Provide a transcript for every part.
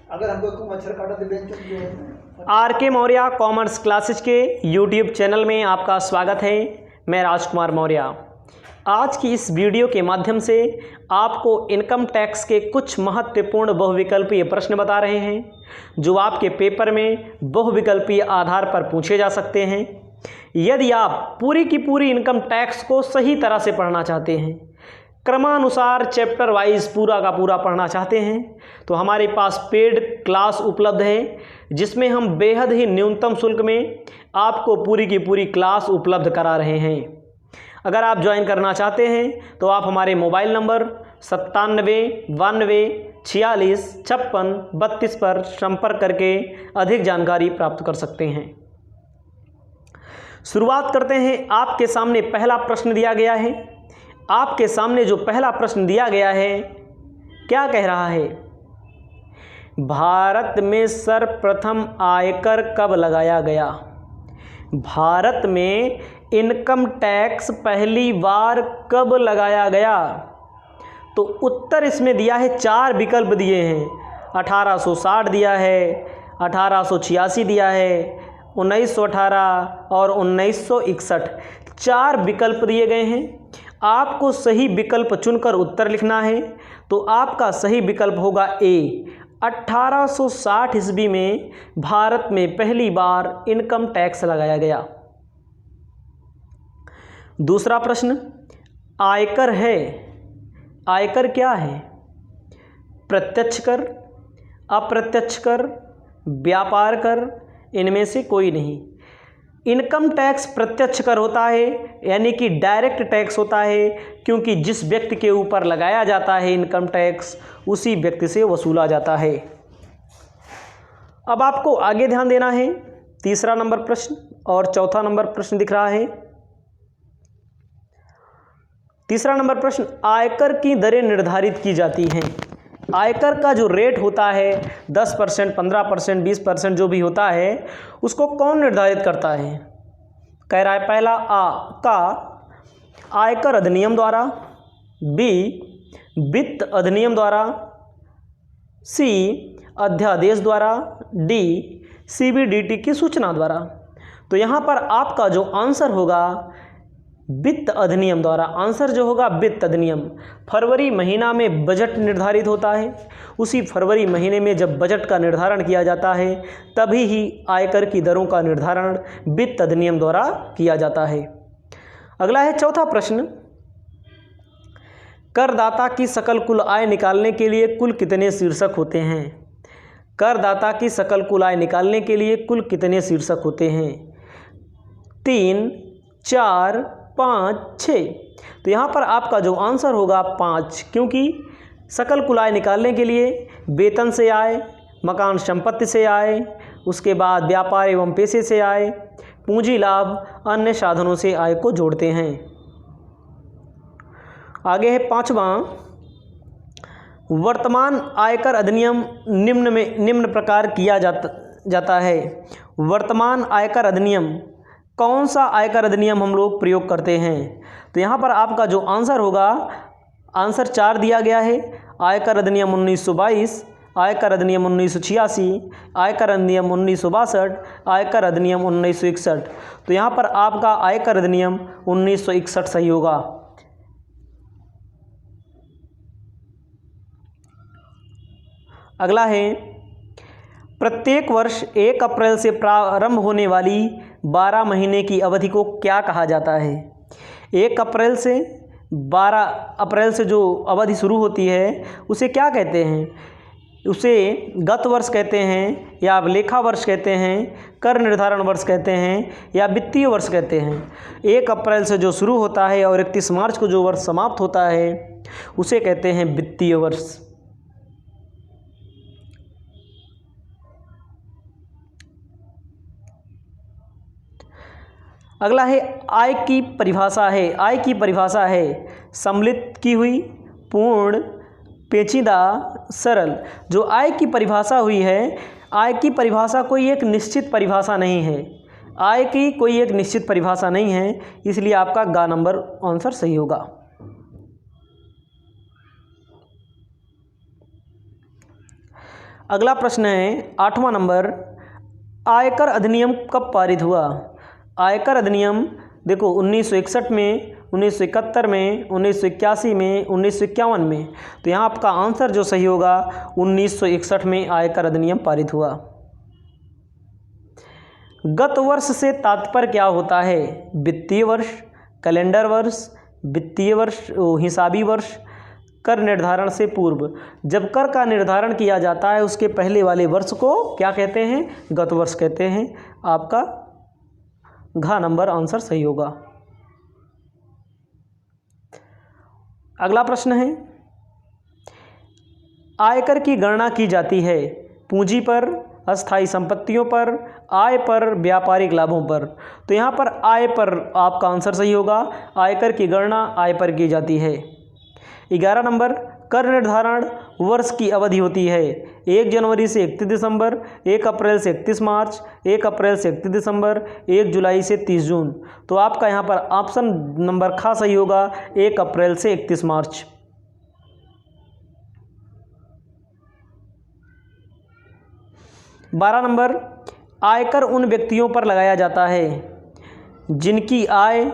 अगर हमको कोई मच्छर काटा तो बेंच जो है। आर के मौर्य कॉमर्स क्लासेज के यूट्यूब चैनल में आपका स्वागत है। मैं राजकुमार मौर्य। आज की इस वीडियो के माध्यम से आपको इनकम टैक्स के कुछ महत्वपूर्ण बहुविकल्पीय प्रश्न बता रहे हैं जो आपके पेपर में बहुविकल्पीय आधार पर पूछे जा सकते हैं। यदि आप पूरी की पूरी इनकम टैक्स को सही तरह से पढ़ना चाहते हैं, क्रमानुसार चैप्टर वाइज पूरा का पूरा पढ़ना चाहते हैं, तो हमारे पास पेड क्लास उपलब्ध है जिसमें हम बेहद ही न्यूनतम शुल्क में आपको पूरी की पूरी क्लास उपलब्ध करा रहे हैं। अगर आप ज्वाइन करना चाहते हैं तो आप हमारे मोबाइल नंबर 97 92 46 56 32 पर संपर्क करके अधिक जानकारी प्राप्त कर सकते हैं। शुरुआत करते हैं। आपके सामने पहला प्रश्न दिया गया है। आपके सामने जो पहला प्रश्न दिया गया है क्या कह रहा है? भारत में सर्वप्रथम आयकर कब लगाया गया? भारत में इनकम टैक्स पहली बार कब लगाया गया? तो उत्तर इसमें दिया है, चार विकल्प दिए हैं। 1860 दिया है, 1886 दिया है, 1918 और 1961। चार विकल्प दिए गए हैं। आपको सही विकल्प चुनकर उत्तर लिखना है। तो आपका सही विकल्प होगा ए। 1860 ईस्वी में भारत में पहली बार इनकम टैक्स लगाया गया। दूसरा प्रश्न, आयकर है। आयकर क्या है? प्रत्यक्ष कर, अप्रत्यक्ष कर, व्यापार कर, इनमें से कोई नहीं। इनकम टैक्स प्रत्यक्ष कर होता है, यानी कि डायरेक्ट टैक्स होता है, क्योंकि जिस व्यक्ति के ऊपर लगाया जाता है इनकम टैक्स उसी व्यक्ति से वसूला जाता है। अब आपको आगे ध्यान देना है। तीसरा नंबर प्रश्न और चौथा नंबर प्रश्न दिख रहा है। तीसरा नंबर प्रश्न, आयकर की दरें निर्धारित की जाती हैं। आयकर का जो रेट होता है 10%, 15%, 20% जो भी होता है उसको कौन निर्धारित करता है? कह रहा है पहला का आयकर अधिनियम द्वारा, बी वित्त अधिनियम द्वारा, सी अध्यादेश द्वारा, डी सीबीडीटी की सूचना द्वारा। तो यहाँ पर आपका जो आंसर होगा वित्त अधिनियम द्वारा। आंसर जो होगा वित्त अधिनियम। फरवरी महीना में बजट निर्धारित होता है, उसी फरवरी महीने में जब बजट का निर्धारण किया जाता है तभी ही आयकर की दरों का निर्धारण वित्त अधिनियम द्वारा किया जाता है। अगला है चौथा प्रश्न, करदाता की सकल कुल आय निकालने के लिए कुल कितने शीर्षक होते हैं? करदाता की सकल कुल आय निकालने के लिए कुल कितने शीर्षक होते हैं? 3, 4, 5, 6। तो यहाँ पर आपका जो आंसर होगा 5, क्योंकि सकल कुल आय निकालने के लिए वेतन से आय, मकान संपत्ति से आय, उसके बाद व्यापार एवं पेशे से आय, पूंजी लाभ, अन्य साधनों से आय को जोड़ते हैं। आगे है पांचवा, वर्तमान आयकर अधिनियम निम्न प्रकार किया जाता है। वर्तमान आयकर अधिनियम, कौन सा आयकर अधिनियम हम लोग प्रयोग करते हैं? तो यहाँ पर आपका जो आंसर होगा, आंसर 4 दिया गया है। आयकर अधिनियम 1922, आयकर अधिनियम 1986, आयकर अधिनियम 1962, आयकर अधिनियम 1961। तो यहाँ पर आपका आयकर अधिनियम 1961 सही होगा। अगला है, प्रत्येक वर्ष 1 अप्रैल से प्रारंभ होने वाली 12 महीने की अवधि को क्या कहा जाता है? 1 अप्रैल से 12 अप्रैल से जो अवधि शुरू होती है उसे क्या कहते हैं? उसे गत वर्ष कहते हैं, या लेखा वर्ष कहते हैं, कर निर्धारण वर्ष कहते हैं, या वित्तीय वर्ष कहते हैं। 1 अप्रैल से जो शुरू होता है और 31 मार्च को जो वर्ष समाप्त होता है उसे कहते हैं वित्तीय वर्ष। अगला है, आय की परिभाषा है। आय की परिभाषा है सम्मिलित की हुई, पूर्ण, पेचीदा, सरल। जो आय की परिभाषा हुई है, आय की परिभाषा कोई एक निश्चित परिभाषा नहीं है। आय की कोई एक निश्चित परिभाषा नहीं है, इसलिए आपका ग नंबर आंसर सही होगा। अगला प्रश्न है 8वां नंबर, आयकर अधिनियम कब पारित हुआ? आयकर अधिनियम देखो 1961 में, 1971 में, 1981 में, 1951 में। तो यहाँ आपका आंसर जो सही होगा 1961 में आयकर अधिनियम पारित हुआ। गत वर्ष से तात्पर्य क्या होता है? वित्तीय वर्ष, कैलेंडर वर्ष, वित्तीय वर्ष, हिसाबी वर्ष, कर निर्धारण से पूर्व। जब कर का निर्धारण किया जाता है उसके पहले वाले वर्ष को क्या कहते हैं? गत वर्ष कहते हैं। आपका घ नंबर आंसर सही होगा। अगला प्रश्न है, आयकर की गणना की जाती है पूंजी पर, अस्थायी संपत्तियों पर, आय पर, व्यापारिक लाभों पर। तो यहाँ पर आय पर आपका आंसर सही होगा। आयकर की गणना आय पर की जाती है। 11 नंबर, कर निर्धारण वर्ष की अवधि होती है 1 जनवरी से 31 दिसंबर, 1 अप्रैल से 31 मार्च, 1 अप्रैल से 31 दिसंबर, 1 जुलाई से 30 जून। तो आपका यहाँ पर ऑप्शन नंबर ख सही होगा, 1 अप्रैल से 31 मार्च। बारह नंबर, आयकर उन व्यक्तियों पर लगाया जाता है जिनकी आय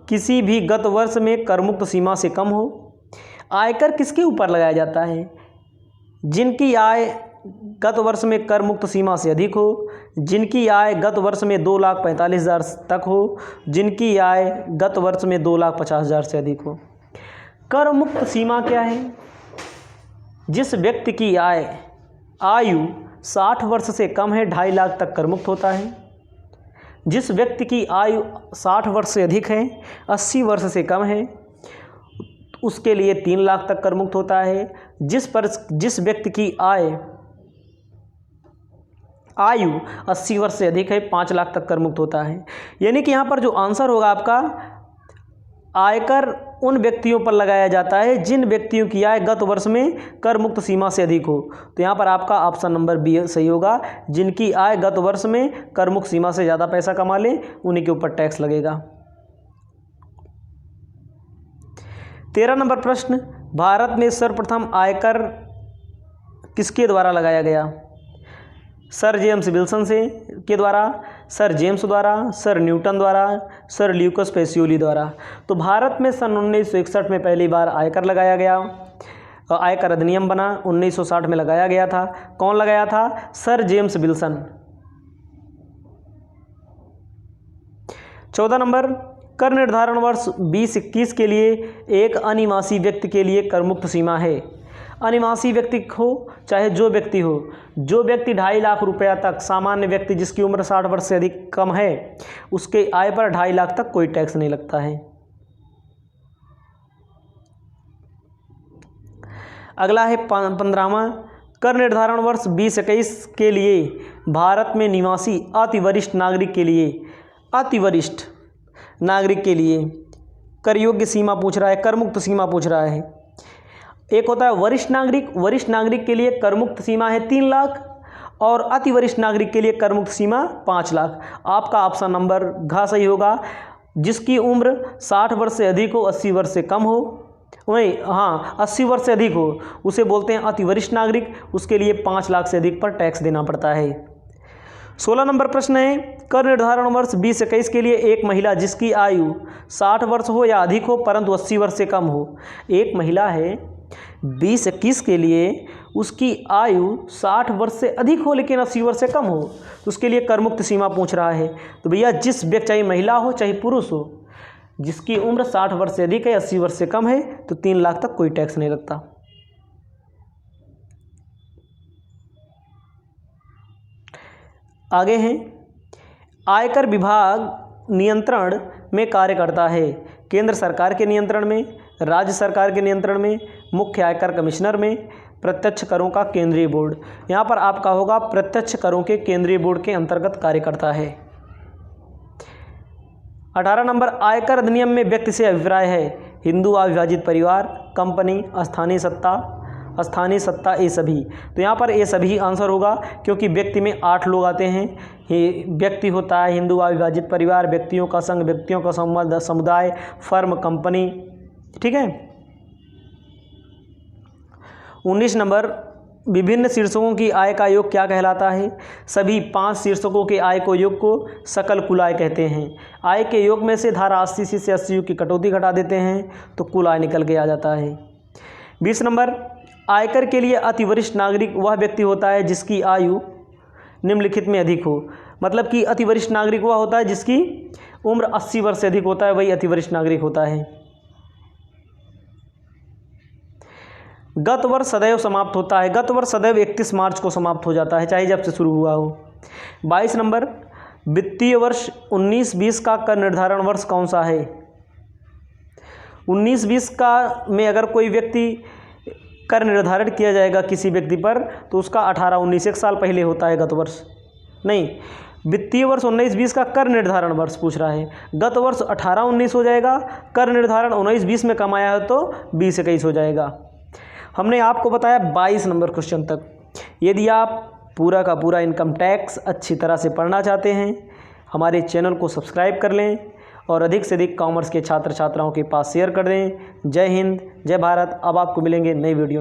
किसी भी गत वर्ष में करमुक्त सीमा से कम हो। आयकर किसके ऊपर लगाया जाता है? जिनकी आय गत वर्ष में कर मुक्त सीमा से अधिक हो, जिनकी आय गत वर्ष में 2,45,000 तक हो, जिनकी आय गत वर्ष में 2,50,000 से अधिक हो। कर मुक्त सीमा क्या है? जिस व्यक्ति की आयु 60 वर्ष से कम है 2.5 लाख तक कर मुक्त होता है। जिस व्यक्ति की आयु 60 वर्ष से अधिक है, 80 वर्ष से कम है, उसके लिए 3 लाख तक कर मुक्त होता है। जिस व्यक्ति की आयु 80 वर्ष से अधिक है 5 लाख तक कर मुक्त होता है। यानी कि यहाँ पर जो आंसर होगा आपका, आयकर उन व्यक्तियों पर लगाया जाता है जिन व्यक्तियों की आय गत वर्ष में कर मुक्त सीमा से अधिक हो। तो यहाँ पर आपका ऑप्शन नंबर बी सही होगा। जिनकी आय गत वर्ष में कर मुक्त सीमा से ज़्यादा पैसा कमा ले उन्हीं के ऊपर टैक्स लगेगा। 13 नंबर प्रश्न, भारत में सर्वप्रथम आयकर किसके द्वारा लगाया गया? सर जेम्स विल्सन के द्वारा, सर जेम्स द्वारा, सर न्यूटन द्वारा, सर ल्यूकस पेसियोली द्वारा। तो भारत में सन 1961 में पहली बार आयकर लगाया गया। आयकर अधिनियम बना 1960 में लगाया गया था। कौन लगाया था? Sir James Wilson. 14 नंबर, कर निर्धारण वर्ष 2021 के लिए एक अनिवासी व्यक्ति के लिए कर मुक्त सीमा है। अनिवासी व्यक्ति हो चाहे जो व्यक्ति हो, जो व्यक्ति 2.5 लाख रुपया तक, सामान्य व्यक्ति जिसकी उम्र 60 वर्ष से अधिक कम है, उसके आय पर 2.5 लाख तक कोई टैक्स नहीं लगता है। अगला है 15वां, कर निर्धारण वर्ष 2021 के लिए भारत में निवासी अति वरिष्ठ नागरिक के लिए कर योग्य सीमा पूछ रहा है, कर मुक्त सीमा पूछ रहा है। एक होता है वरिष्ठ नागरिक के लिए कर मुक्त सीमा है 3 लाख और अति वरिष्ठ नागरिक के लिए कर मुक्त सीमा 5 लाख। आपका ऑप्शन नंबर घ सही होगा। जिसकी उम्र 60 वर्ष से अधिक हो, 80 वर्ष से कम हो, वही 80 वर्ष से अधिक हो, उसे बोलते हैं अति वरिष्ठ नागरिक। उसके लिए 5 लाख से अधिक पर टैक्स देना पड़ता है। 16 नंबर प्रश्न है, कर निर्धारण वर्ष 2021 के लिए एक महिला जिसकी आयु 60 वर्ष हो या अधिक हो परंतु 80 वर्ष से कम हो। एक महिला है 2021 के लिए उसकी आयु 60 वर्ष से अधिक हो लेकिन 80 वर्ष से कम हो, तो उसके लिए कर मुक्त सीमा पूछ रहा है। तो भैया जिस व्यक्ति, चाहे महिला हो चाहे पुरुष हो, जिसकी उम्र 60 वर्ष से अधिक है, 80 वर्ष से कम है, तो 3 लाख तक कोई टैक्स नहीं लगता। आगे हैं, आयकर विभाग नियंत्रण में कार्य करता है केंद्र सरकार के नियंत्रण में, राज्य सरकार के नियंत्रण में, मुख्य आयकर कमिश्नर में, प्रत्यक्ष करों का केंद्रीय बोर्ड। यहाँ पर आपका होगा प्रत्यक्ष करों के केंद्रीय बोर्ड के अंतर्गत कार्य करता है। 18 नंबर, आयकर अधिनियम में व्यक्ति से अभिप्राय है हिंदू अविभाजित परिवार, कंपनी, स्थानीय सत्ता, ये सभी। तो यहाँ पर ये सभी आंसर होगा क्योंकि व्यक्ति में 8 लोग आते हैं। ये व्यक्ति होता है हिंदू अविभाजित परिवार, व्यक्तियों का संघ, व्यक्तियों का समुदाय, फर्म, कंपनी। ठीक है। 19 नंबर, विभिन्न शीर्षकों की आय का योग क्या कहलाता है? सभी 5 शीर्षकों के आय को योग को सकल कुल आय कहते हैं। आय के योग में से धारा 80C से 80U की कटौती घटा देते हैं तो कुल आय निकल के आ जाता है। 20 नंबर, आयकर के लिए अति वरिष्ठ नागरिक वह व्यक्ति होता है जिसकी आयु निम्नलिखित में अधिक हो। मतलब कि अति वरिष्ठ नागरिक वह होता है जिसकी उम्र 80 वर्ष से अधिक होता है, वही अति वरिष्ठ नागरिक होता है। गत वर्ष सदैव समाप्त होता है। गत वर्ष सदैव 31 मार्च को समाप्त हो जाता है, चाहे जब से शुरू हुआ हो। 22 नंबर, वित्तीय वर्ष 19-20 का कर निर्धारण वर्ष कौन सा है? 19-20 का में अगर कोई व्यक्ति कर निर्धारण किया जाएगा किसी व्यक्ति पर तो उसका 18-19 एक साल पहले होता है गत वर्ष। नहीं, वित्तीय वर्ष 19-20 का कर निर्धारण वर्ष पूछ रहा है। गत वर्ष 18-19 हो जाएगा, कर निर्धारण 19-20 में कमाया है तो 20-21 हो जाएगा। हमने आपको बताया 22 नंबर क्वेश्चन तक। यदि आप पूरा का पूरा इनकम टैक्स अच्छी तरह से पढ़ना चाहते हैं, हमारे चैनल को सब्सक्राइब कर लें और अधिक से अधिक कॉमर्स के छात्र छात्राओं के पास शेयर कर दें। जय हिंद, जय भारत। अब आपको मिलेंगे नई वीडियो।